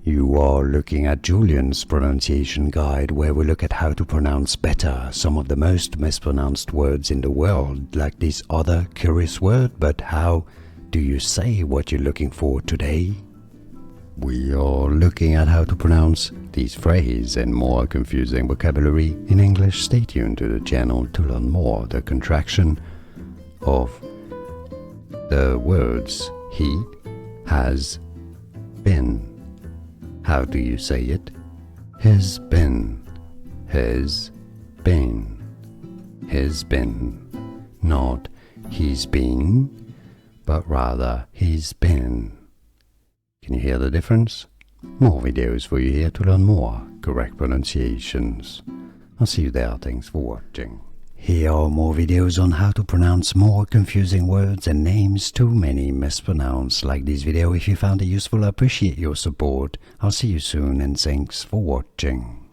You are looking at Julian's pronunciation guide, where we look at how to pronounce better some of the most mispronounced words in the world, like this other curious word. But how do you say what you're looking for today? We are looking at how to pronounce these phrases and more confusing vocabulary in English. Stay tuned to the channel to learn more. The contraction of the words he has been. How do you say it? Has been, has been, has been. Not he's been, but rather he's been. Can you hear the difference? More videos for you here to learn more correct pronunciations. I'll see you there. Thanks for watching. Here are more videos on how to pronounce more confusing words and names too many mispronounced. Like this video if you found it useful. I appreciate your support. I'll see you soon and thanks for watching.